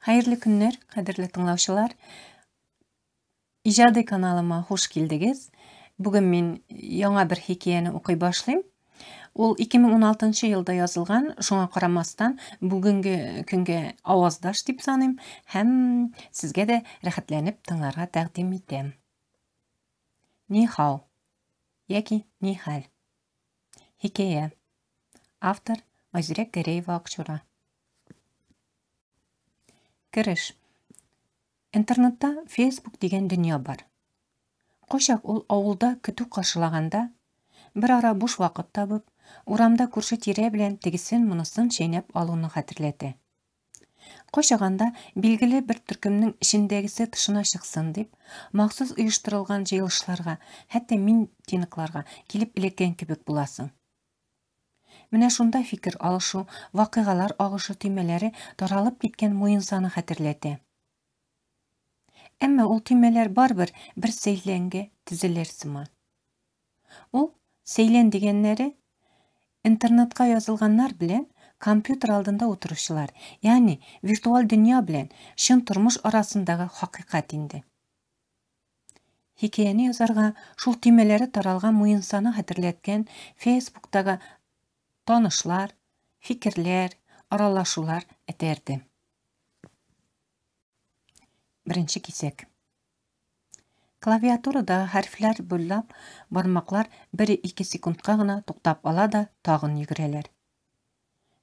Hayırlı günler, kadirli tыңlaушылар. Ижады каналыма hoş келдіңіз. Бүгін мен яңа бір хикаяны оқи башлайм. Ол 2016 жылда yazылған, шуңа қарамастан бүгінгі күнге аваздаш деп санайм, һәм сізге де рәхәтләнеп тыңларга тәкъдим итәм. Ни хау яки ни хәл. Хикая. Автор Айзүрәк Гәрәева Акчура. Кіріш. Интернетта Facebook деген дүния бар. Қошақ ол ауылда күту қаршылағанда, бір ара буш вақыт табып, урамда күрше тире белән тегесен монысын шәйнәп алуны хәтерләтә. Қошағанда билгеле бір төркемнең ішендәгесе тышына чыксын дип, махсус оештырылган җыелышларга, хәтта митингларга килеп элеккән кебек буласың. Менә шунда фикер алышу, вакыйгалар агышы төймәләре таралып киткән муенсаны хәтерләтә. Әмма ул төймәләр барбер бер сәйләнгә тезелер сыман. Ул сәйлән дигәннәре интернетка язылганнар белән компьютер алдында утыручылар, ягъни виртуаль дөнья белән чын тормыш арасындагы хакыйкать инде. Хикаяны язарга шул төймәләре таралган муенсаны хәтерләткән Facebook'тагы танышлар, фикерләр, аралашулар этәрде. Беренче кисәк. Клавиатурада хәрефләр буйлап бармаклар 1-2 секундка гына туктап ала да тагын йөгерәләр.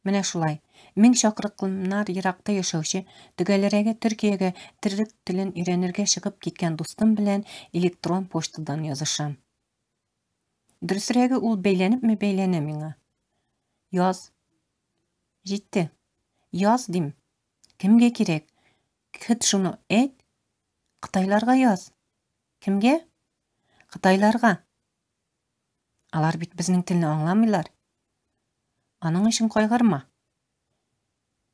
Менә шулай, 1000 чакрыклар еракта яшәүче төгәләрәге Төркиягә төрек телен өйрәнергә чыгып киткән дустым белән электрон почтадан язышам. Дөресрәге ул бәйләнепме бәйләнә миңа. Яз. Җитте. Яз дим. Кемгә кирәк? Кет шуны әйт. Кытайларга яз. Кемгә? Кытайларга. Алар бит безнең телне аңламыйлар. Аның өчен кайгырма.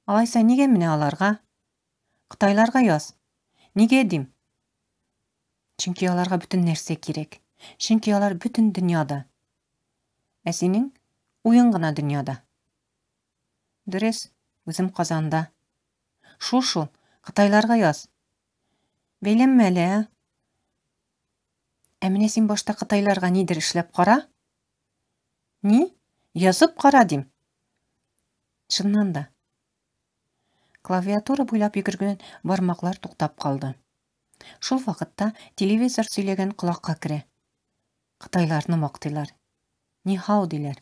Алайса нигә менә аларга? Кытайларга яз. Нигә дим? Чөнки аларга бүтән нәрсә кирәк. Чөнки алар бүтән дөньяда. Ә синең уен гына дөньяда. Дөрес, үзем Казанда. Шул, Кытайларга яз. Бәйләнмә әле. Ә менә син башта Кытайларга нидер эшләп кара? Ни? Язып кара дим. Чыннан да. Клавиатура буйлап йөгергән бармаклар туктап калды. Шул вакытта телевизор сөйләгән колакка керә. Кытайларны мактыйлар. Ни хау диләр.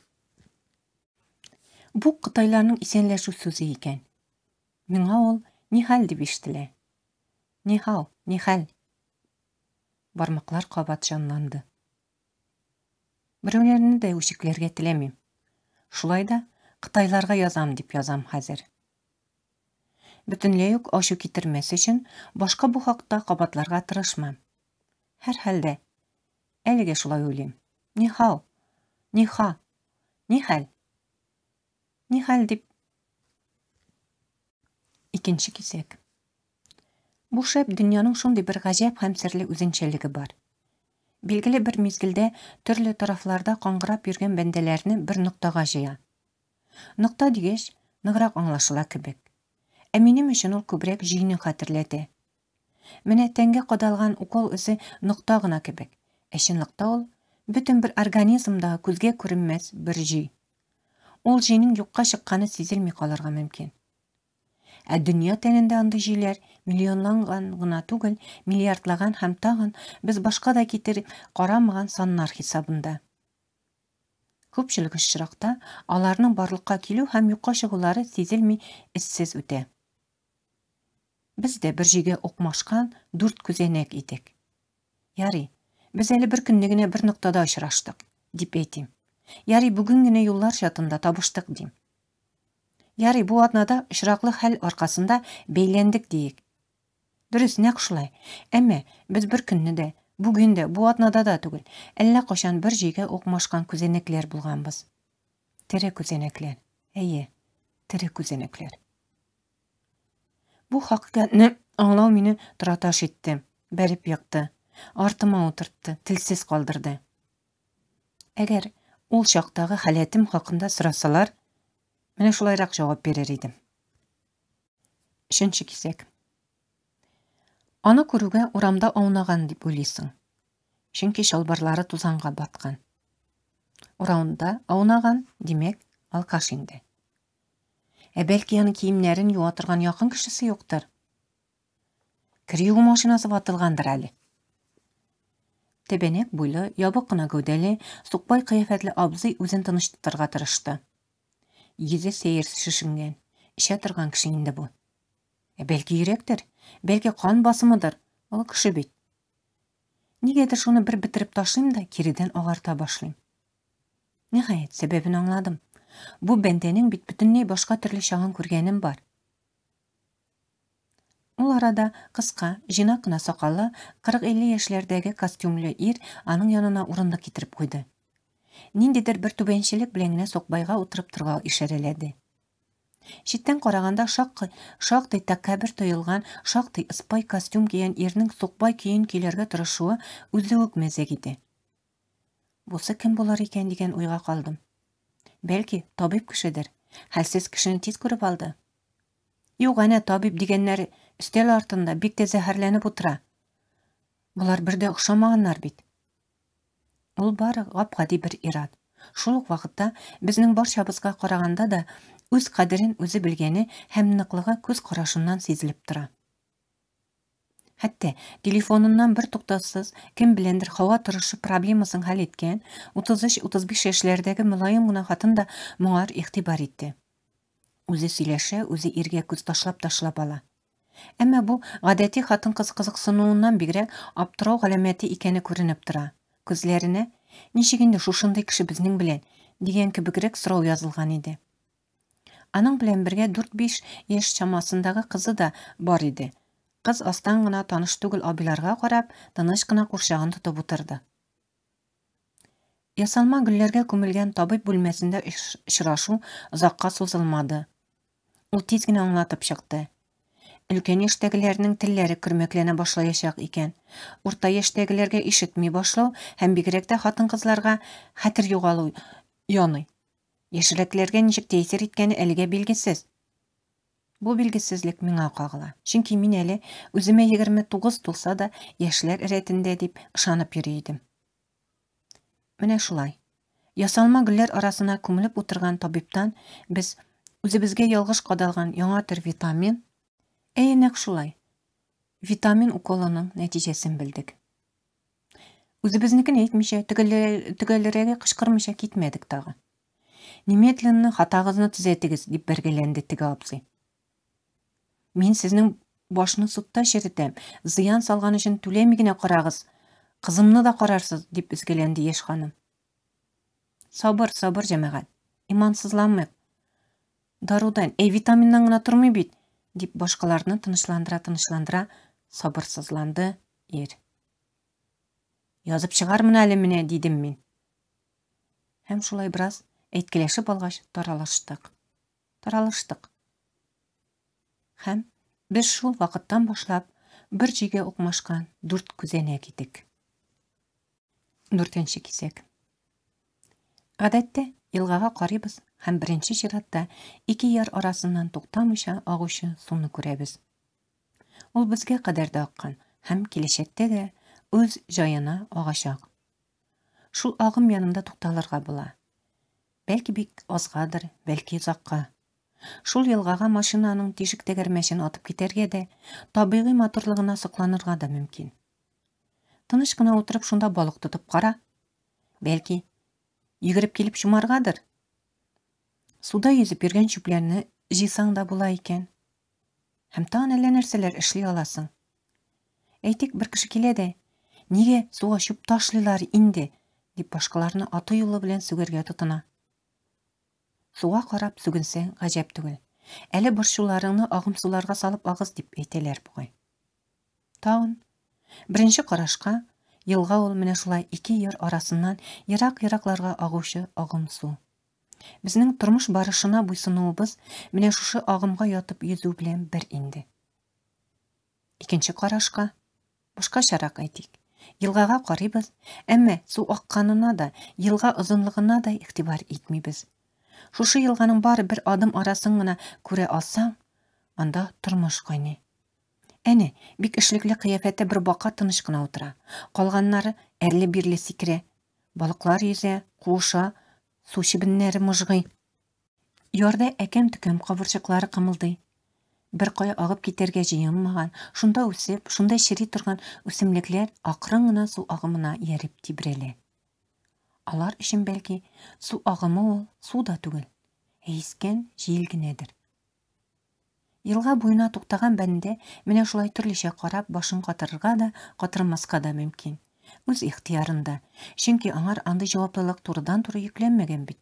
Бу кытайларның исәнләшү сүзе икән. Миңа ул ни хәл дип ишетелә. Ни хау, ни хәл. Бармаклар кабат җанланды. Берәүләрне дә үчекләргә теләмим. Шулай да Кытайларга язам дип язам хәзер. Бөтенләй үк ачу китермәс өчен башка бу хакта кабатларга тырышмам. Һәр хәлдә әлегә шулай уйлыйм. Ни хау, ни ха, ни хәл. Ни хәл дип. Икенче кисәк. Бу шәп дөньяның шундый бер гаҗәп һәм серле үзенчәлеге бар. Билгеле бер мизгелдә төрле тарафларда каңгырап йөргән бәндәләрне бер ноктага җыя. Нокта дигәч, ныграк аңлашыла кебек. Ә минем өчен ул күбрәк җыйны хәтерләтә. Менә тәнгә кадалган укол исе нокта гына кебек. Ә чынлыкта ул бөтен бер организмдагы күзгә күренмәс бер җый. Ул җыйның юкка чыкканы сизелми калырга мөмкин. Ә дөнья тәнендә андый җыйлар миллионланган гына түгел, миллиардлаган һәм тагын без башка да китереп карамаган саннар хисабында. Күпчелек очракта аларның барлыкка килү һәм юкка чыгулары сизелми, эзсез үтә. Без дә бер җигә укмашкан 4 күзәнәк идек. Ярый, без әле бер көнне генә бер ноктада очраштык, дип әйтим. Ярый, бүген генә юллар чатында табыштык дим. Ярый, бу атнада очраклы хәл аркасында бәйләндек диек. Дөрес, нәкъ шулай. Әмма без бер көнне дә, бүген дә, бу атнада да түгел, әллә качан бер җигә укмашкан күзәнәкләр булганбыз. Тере күзәнәкләр. Әйе, тере күзәнәкләр. Бу хакыйкатьне аңлау мине тыраташ итте, бәреп якты, артыма утыртты, телсез калдырды. Әгәр ул чактагы хәләтем хакында сорасалар, менә шулайрак җавап бирер идем. Өченче кисәк. Аны күрүгә урамда аунаган дип уйлыйсың. Чөнки шалбарлары тузанга баткан. Урамда аунаган, димәк, алкаш инде. Бәлки аны киемнәрен юа торган якын кешесе юктыр. Кер юу машинасы ватылгандыр әле. Тәбәнәк буйлы, ябык кына гәүдәле, сукбай кыяфәтле абзый үзен тыныштырырга тырышты. Йөзе сәер шешенгән, эчә торган кеше инде бу. Бәлки йөрәктер, бәлки кан басымыдыр, ул кеше бит. Нигәдер шуны бер битереп ташлыйм да, киридән агарта башлыйм. Ниһаять, сәбәбен аңладым. Бу бәндәнең бит бөтенләй башка төрле чагын күргәнем бар. Ул арада кыска, җыйнак кына сакаллы, 40-50 яшьләрдәге костюмлы ир аның янына урындык китереп куйды. Ниндидер бер түбәнчелек белән генә Сукбайга утырып торга ишарәләде. Читтән караганда шактый тәкәббер тоелган, шактый ыспай костюм кигән ирнең Сукбай көен көйләргә тырышуы үзе үк мәзәк иде. Бусы кем булар икән дигән уйга калдым. Бәлки, табиб кешедер. Хәлсез кешене тиз күреп алды. Юк, әнә табиб дигәннәр өстәл артында бик тә зәһәрләнеп утыра. Булар бер дә охшамаганнар бит. Ул бары гап-гади бер ират. Шул ук вакытта безнең барчабызга караганда да үз кадерен үзе белгәне һәм ныклыгы күз карашыннан сизелеп тора. Хәтта телефоныннан бер туктаусыз кем беләндер һава торышы проблемасын хәл иткән 33-35 яшьләрдәге мөлаем гына хатын да моңар игътибар итте. Үзе сөйләшә, үзе иргә күз ташлап ала. Әмма бу гадәти хатын-кыз кызыксынуыннан бигрәк аптырау галәмәте икәне күренеп тора. Күзләренә ничек инде шушындай кеше безнең белән дигән кебегрәк сорау язылган иде. Аның белән бергә 4-5 яшь чамасындагы кызы да бар иде. Кыз астан гына таныш түгел абыйларга карап, тыныч кына курчагын тотып утырды. Ясалма гөлләргә күмелгән табиб бүлмәсендә очрашу озакка сузылмады. Ул тиз генә аңлатып чыкты. Өлкән яшьтәгеләрнең телләре көрмәкләнә башлаячак икән. Урта яшьтәгеләргә ишетми башлау һәм бигрәк тә хатын-кызларга хәтер югалу яный. Яшьрәкләргә ничек тәэсир иткәне әлегә билгесез. Бу билгесезлек миңа кагыла. Чөнки мин әле үземә 29 тулса да яшьләр рәтендә дип ышанып йөри идем. Менә шулай. Ясалма гөлләр арасына күмелеп утырган табибтан без үзебезгә ялгыш кадалган яңа төр витамин, нәкъ шулай. Витамин уколының нәтиҗәсен белдек. Үзебезнекен әйтмичә, төгәлләргә кычкырмыйча китмәдек тагы. Немедленно хатагызны төзәтегез дип бергәләнде теге абзый. Мин сезнең башны судта черетәм, зыян салган өчен түләми генә карагыз. Кызымны да карарсыз дип изгеләнде яшь ханым. Сабыр, җәмәгать. Имансызланмыйк. Дарудан, витаминнан гына тормый бит дип башкаларны тынычландыра, сабырсызланды ир. Язып чыгармын әле менә дидем мин. Һәм шулай бераз әйткеләшеп алгач таралыштык. Һәм без шул вакыттан башлап бер җигә укмашкан 4 күзәнәк идек. 4нче кисәк. Гадәттә елгага карыйбыз һәм беренче чиратта 2 яр арасыннан туктамыйча агучы суны күрәбез. Ул безгә кадәр дә аккан һәм киләчәктә дә үз җаена агачак. Шул агым янында тукталырга була. Бәлки бик азгадыр, бәлки озакка. Шул елгага машинаның тишек тәгәрмәчен атып китәргә дә, табигый матурлыгына сокланырга да мөмкин. Тыныч кына утырып шунда балык тотып кара. Бәлки йөгереп килеп чумаргадыр. Суда йөзеп йөргән чүпләрне җыйсаң да була икән. Һәм тагын әллә нәрсәләр эшли аласың. Әйтик, бер кеше килә дә, нигә суга чүп ташлыйлар инде, дип башкаларны аты юлы белән сүгәргә тотына. Суга карап сүгенсәң гаҗәп түгел. Әле борчуларыңны агым суларга салып агыз дип әйтәләр бугай. Тагын беренче карашка елга ул менә шулай 2 яр арасыннан ерак-еракларга агучы агым су. Безнең тормыш барышына буйсынуыбыз менә шушы агымга ятып йөзү белән бер инде. Икенче карашка башкачарак әйтик. Елгага карыйбыз, әмма су акканына да, елга озынлыгына да игътибар итмибез. Шушы елганың бары бер адым арасын гына күрә алсаң, анда тормыш кайный. Әне, бик эшлекле кыяфәттә бер бака тыныч кына утыра. Калганнары әрле-бирле сикерә. Балыклар йөзә, куыша, су чебеннәре мыжгый. Ярда әкәм-төкәм кабырчыклары кымылдый. Бер кая агып китәргә җыенмаган, шунда үсеп, шунда чири торган үсемлекләр акрын гына су агымына ияреп тибрәлә. Алар өчен бәлки су агымы ул су да түгел, искән җил генәдер. Елга буена туктаган бәндә менә шулай төрлечә карап башын катырырга да, катырмаска да мөмкин. Үз ихтыярында, чөнки аңар андый җаваплылык турыдан-туры йөкләнмәгән бит.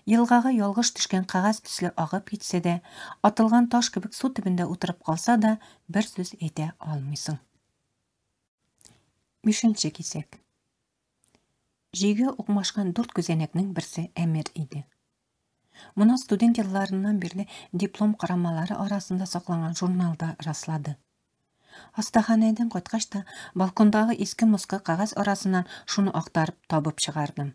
Елгага ялгыш төшкән кагаз төсле агып китсә дә, атылган таш кебек су төбендә утырып калса да, бер сүз әйтә алмыйсың. 5-нче кисәк. Җигә укмашкан 4 күзәнәкнең берсе Әмир иде. Моны студент елларыннан бирле диплом карамалары арасында сакланган журналда раслады. Хастаханәдән кайткач та балкондагы иске-мыскы кагаз арасыннан шуны актарып табып чыгардым.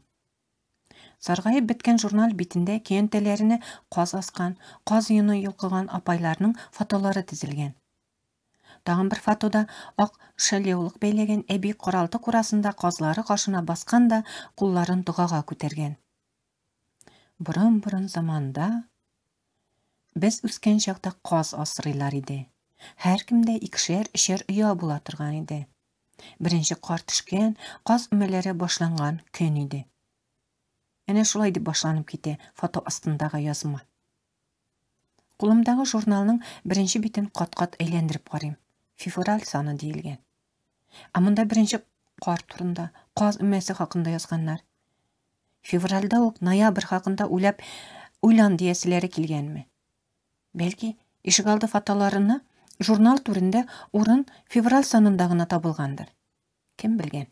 Саргайып беткән журнал битендә көянтәләренә каз аскан, каз йоны йолкыган апайларның фотолары тезелгән. Тагын бер фотода ак шәльяулык бәйләгән әби каралты курасында казлары кашына баскан да кулларын дугага күтәргән. Борын заманда без үскән чакта каз асрыйлар иде. Һәркемдә икешәр-өчәр оя була торган иде. Беренче кар төшкән, каз өмәләре башланган көн иде. Әнә шулай дип башланып китә фото астындагы язма. Кулымдагы журналның беренче битен кат-кат әйләндереп карыйм. Февраль саны диелгән. Монда беренче кар турында, каз өмәсе хакында язганнар. Февральдә ук ноябрь хакында уйлан дияселәре килгәнме? Бәлки, ишегалды фотоларына журнал түрендә урын февраль санында гына табылгандыр. Кем белгән?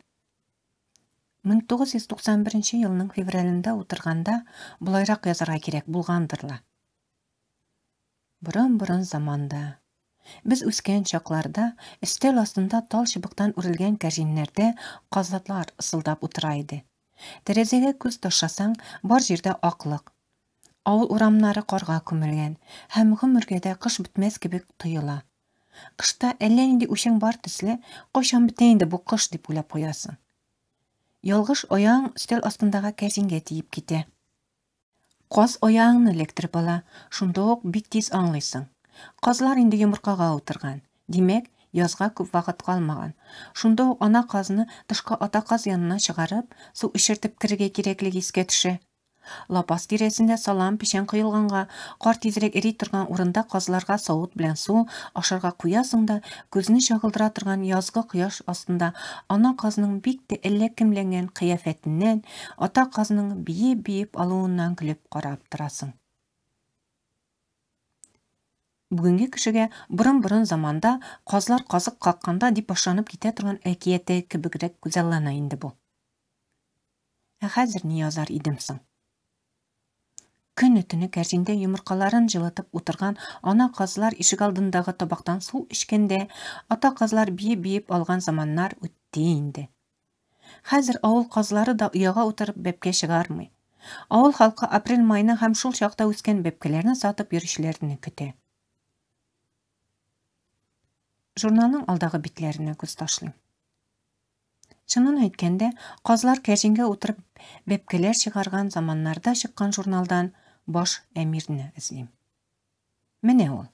1991 елның февралендә утырганда булайрак язарга кирәк булгандырла. Борын заманда. Без үскән чакларда өстәл астында тал чыбыктан үрелгән кәрҗиннәрдә казлатлар ысылдап утыра иде. Тәрәзәгә күз ташасаң, бар җирдә аклык. Авыл урамнары карга күмелгән, һәм гомергә дә кыш бетмәс кебек тоела. Кышта әллә нинди үчең бар төсле, кайчан бетә инде бу кыш дип уйлап куясың. Ялгыш аяң өстәл астындагы кәрҗингә тиеп китә. Каз аягыңны эләктереп ала, шунда ук бик тиз аңлыйсың. Казлар инде йомыркага утырган. Димәк, язга күп вакыт калмаган. Шунда ук ана казны тышка ата каз янына чыгарып, су эчертеп кирергә кирәклеге искә төшә. Лапас тирәсендә салам печән кыйлганга, кар тизрәк эри торган урында казларга савыт белән су ашарга куясың да, күзне чагылдыра торган язгы кояш астында ана казның бик тә әллә кемләнгән кыяфәтеннән, ата казның биеп алуыннан көлеп карап торасың. Бүгенге кешегә борын заманда казлар казык какканда дип башланып китә торган әкияте кебегрәк күзаллана инде бу. Хәзер ни язар идем соң? Көн-төне кәрҗиндә йомыркаларын җылытып утырган ана казлар ишегалдындагы табактан су эчкәндә, ата казлар биеп алган заманнар үтте инде. Хәзер авыл казлары да уяга утырып бәпкә чыгармый. Авыл халкы апрель майны һәм шул чакта үскән бәпкәләрне сатып йөрүчеләрне көтә. Журналның алдагы битләренә күз ташлыйм. Чынын әйткәндә, казлар кәрҗингә утырып бәпкәләр чыгарган заманнарда чыккан журналдан баш Әмирне эзлим. Менә ул.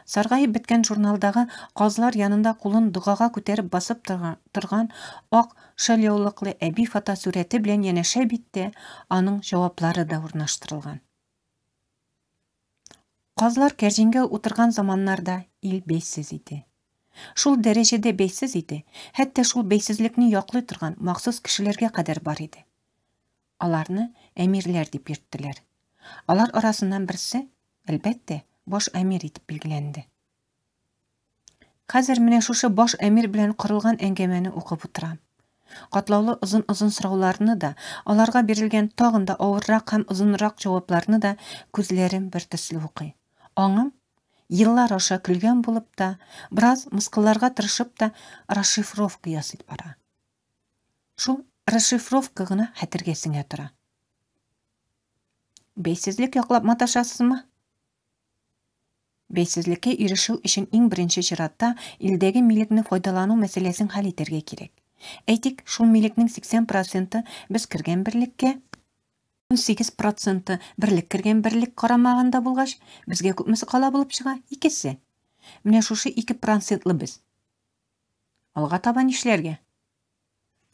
Саргайып беткән журналдагы казлар янында кулын дугага күтәреп басып торган ак шәльяулыклы әби фотосурәте белән янәшә биттә аның җаваплары да урнаштырылган. Казлар кәрҗингә утырган заманнарда ил бәйсез иде. Шул дәрәҗәдә бәйсез иде, хәтта шул бәйсезлекне яклый торган махсус кешеләргә кадәр бар иде. Аларны әмирләр дип йөрттеләр. Алар арасыннан берсе, әлбәттә, баш әмир итеп билгеләнде. Хәзер менә шушы баш әмир белән корылган әңгәмәне укып утырам. Катлаулы озын сорауларны да, аларга бирелгән тагын да авыррак һәм озынрак җавапларны да күзләрем бер төсле укый. Аңым еллар аша көлгән булып та, бераз мыскылларга тырышып та расшифровка ясый бара. Шул расшифровка гына хәтергә сеңә тора. Бәйсезлек яклап маташасызмы? Бейсезлекке ирешүү үшін иң бірінші чиратта илдеги миликни файдалануу маселесин хал этерге керек. Әйтик, шул миликнин 80% біз кирген бирликке, 18% бирлик кирген бирлик карамагында булгаш, бизге көпмүсү кала болуп чыга, икиси. Менә шушы 2% біз. Алга табан ишлерге.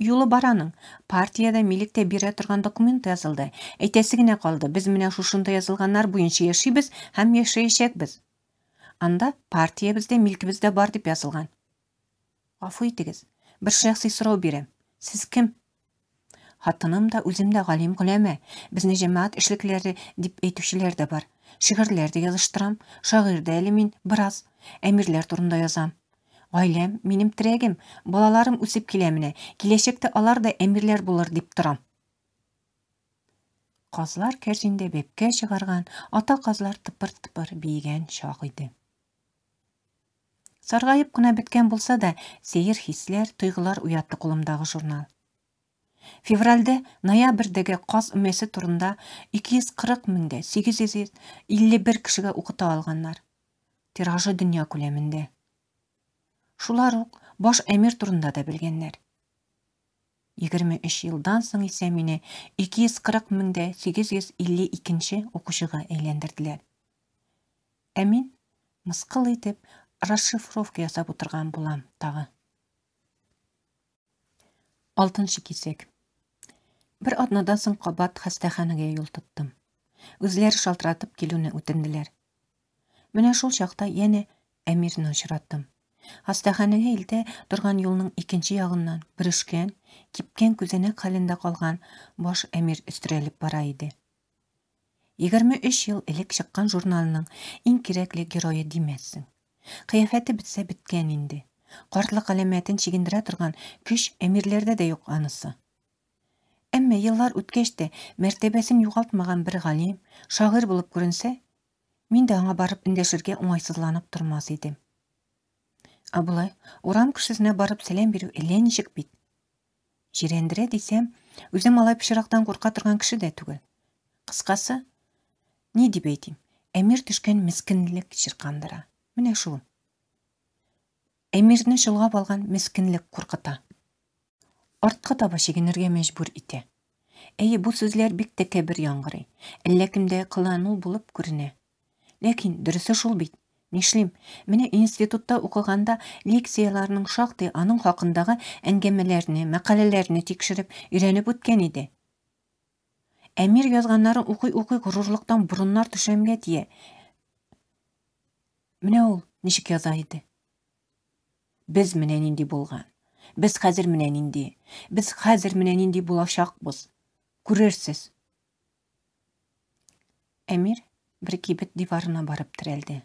Юлы бараның. Партияда миликте бире турган документ язылды. Әйтәсе генә калды. Без менә шушында язылганнар буенча яшибез һәм яшәячәкбез. Анда партия бездә, милкебездә бар дип язылган. Гафу итегез. Бер шәхси сорау бирәм. Сез кем? Хатыным да, үзем дә галим гөләмә. Безне җәмәгать эшлекләре дип әйтүчеләр дә бар. Шигырьләр дә языштырам. Шагыйрь дә әле мин бераз. Әмирләр турында язам. Гаиләм, минем терәгем, балаларым үсеп килә менә. Киләчәктә алар да әмирләр булыр дип торам. Казлар кәрзиндә бәпкә чыгарган, ата казлар тыпыр-тыпыр биегән чак иде. Саргайып кына беткән булса да, сәер хисләр, тойгылар уятты кулымдагы журнал. Февральдә, ноябрьдәге каз өмәсе турында 240 меңдә 851 кешегә укыта алганнар. Тиражы дөнья күләмендә. Шулар ук баш әмир турында да белгәннәр. 23 елдан соң исә мине 240 меңдә 852 укучыга әйләндерделәр. Ә мин мыскыл итеп расшифровка ясап утырган булам тагы. 6-нчы кисәк. Бер атнадан соң кабат хастаханәгә юл тоттым. Үзләре шалтыратып килүне үтенделәр. Менә шул чакта яне әмирне очраттым. Хастаханәгә илтә торган юлның икенче ягыннан биришкән, кипкән күзәнәк хәлендә калган баш әмир өстерәлеп бара иде. 23 ел элек чыккан журналның иң кирәкле герое димәссең. Кыяфәте бетсә биткән инде. Картлык галәмәтен чигендерә торган көч әмирләрдә дә юк анысы. Әмма еллар үткәч тә мәртәбәсен югалтмаган бер галим, шагыйрь булып күренсә, мин дә аңа барып эндәшергә уңайсызланып тормас идем. Абулай, урам кешесенә барып сәлам бирү әллә ничек бит. Җирәндерә дисәм, үзем алай пычрактан курка торган кеше дә түгел. Кыскасы, ни дип әйтим, әмир төшкән мискинлек чиркандыра. Менә шул. Әмирне шулгап алган мискинлек куркыта. Артка таба чигенергә мәҗбүр итә. Әйе, бу сүзләр бик тәкәббер яңгырый. Әллә кемдә кылану булып күренә. Ләкин дөресе шул бит. Нишлим, менә институтта укыганда лекцияларның шактый аның хакындагы әңгәмәләрне, мәкаләләрне тикшереп, өйрәнеп үткән иде. Әмир язганнарын укый-укый горурлыктан бурыннар төшәмгә тия. Менә ул ничек яза иде. Без менә нинди булган. Без хәзер менә нинди. Без хәзер менә нинди булачакбыз. Күрерсез. Әмир бер кибет диварына барып терәлде.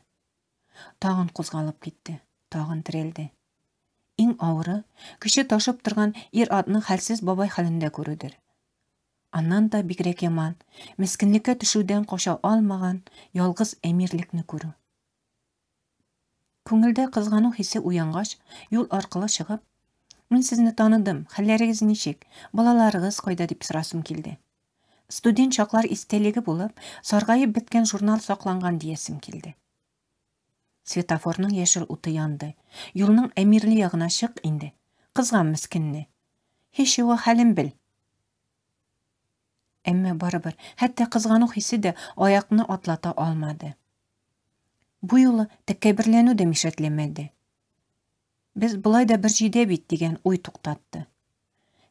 Тагын кузгалып китте, тагын терәлде. Иң авыры, кеше ташып торган ир атны хәлсез бабай хәлендә күрүдер. Аннан да бигрәк яман, мискинлеккә төшүдән каша алмаган ялгыз әмирлекне күрү. Күңелдә кызгану хисе уянгач, юл аркылы чыгып, мин сезне таныдым, хәлләрегез ничек, балаларыгыз кайда дип сорасым килде. Студент чаклар истәлеге булып, саргаеп беткән журнал сакланган диясем килде. Светофорның яшел уты янды. Юлның әмирле ягына чык инде. Кызган мискинне. Һич югы хәлен бел. Әмма барыбер, хәтта кызгану хисе дә аякны атлата алмады. Бу юлы тәкәбберләнү дә мишәтләмәде. Без булай да бер җидә бит дигән уй туктатты.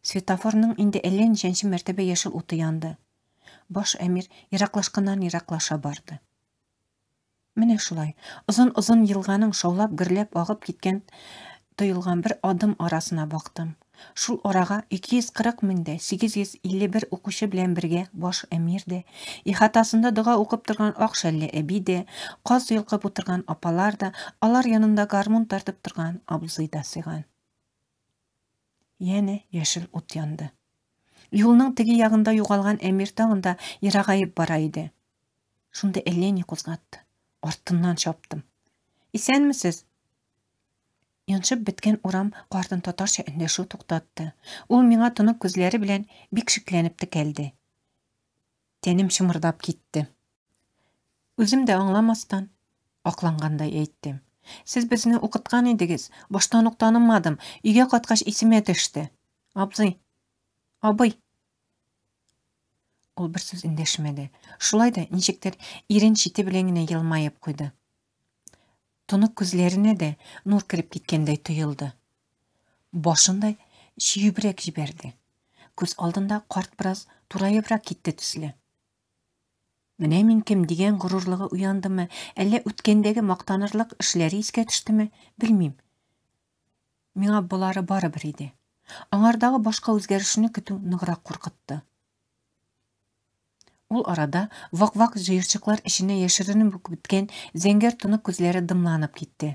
Светофорның инде әллә ничәнче мәртәбә яшел уты янды. Баш әмир ераклашканнан-ераклаша барды. Менә шулай, озын-озын елганың шаулап гөрләп агып киткән тоелган бер адым арасына бактым. Шул арага 240 меңдә 851 укучы белән бергә баш әмир дә, ихатасында дога укып торган ак шәлле әби дә, каз йылкып утырган апалар да, алар янында гармун тартып торган абзый да сыйган. Яне яшел ут янды. Юлның теге ягында югалган әмир тагында ерагаеп бара иде. Шунда әллә ни кузгатты. Артыннан чаптым. Исәнмесез? Яншып беткән урам картын татарча эндәшү туктатты. Ул миңа тынып күзләре белән бик шикләнеп текәлде. Тәнем шымырдап китте. Үзем дә аңламастан, Аклангандай әйттем. Сіз безне укыткан идегез, баштан ук танымадым, өйгә каткач исемә төште. Абзый, абый. Ул бер сүз эндәшмәде. Шулай да ничектер ирен чите белән генә елмаеп куйды. Тонык күзләренә дә нур кирип киткәндәй тоелды. Башында шиюбрәк җибәрде. Күз алдында карт бераз турайыбрак китте төсле. Менә мин кем дигән горурлыгы уяндымы, әллә үткәндәге мактанырлык эшләре искә төштеме, белмим. Миңа булары барыбер иде. Аңардагы башка үзгәрешне көтү ныграк куркытты. Ул арада вак-вак җыерчыклар эченә яшеренеп беткән зәңгәр тонык күзләре дымланып китте.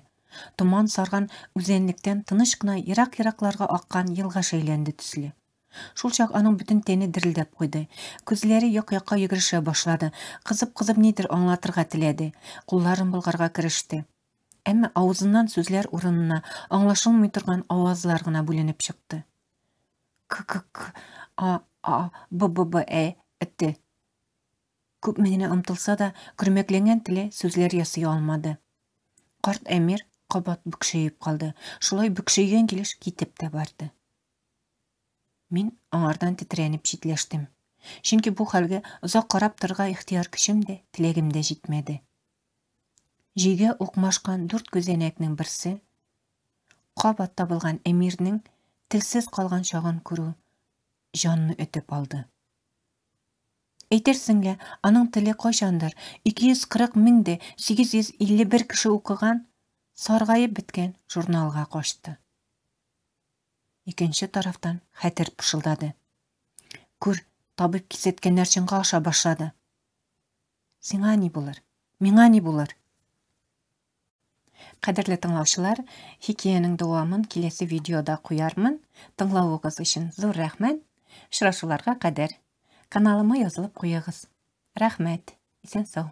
Томан сарган үзәнлектән тыныч кына ерак-еракларга аккан елга шәйләнде төсле. Шул чак аның бүтән тәне дерелдәп куйды. Күзләре як-якка йөгерешә башлады. Кызып-кызып нидер аңлатырга теләде. Кулларын булгарга кереште. Әмма авызыннан сүзләр урынына аңлашылмый торган авазлар гына бүленеп чыкты. К а б этте. Күпме генә ымтылса да, күрмәкләнгән теле сүзләр ясый алмады. Карт әмир кабат бүкшәеп калды. Шулай бүкшәйгән килеш китеп тә барды. Мин аңардан тетрәнеп читләштем. Чөнки бу хәлгә озак карап торырга ихтияр көчем дә, теләгем дә җитмәде. Җигә укмашкан 4 күзәнәкнең берсе, кабат табылган әмирнең телсез калган чагын күрү җанны өтеп алды. Әйтерсең лә, аның теле кайчандыр 240 851 кеше укыган, саргаеп биткән журналга качты. Икенче тарафтан хәтер пышылдады. Күр, табып кисеткәннәр чынга аша башлады. Сиңа ни булыр? Миңа ни булыр? Кадерле тыңлаучылар, хикәянең дәвамын киләсе видеода куярмын. Тыңлавыгыз өчен зур рәхмәт. Очрашуларга кадәр каналыма язылып куегыз. Рәхмәт. Исән сау.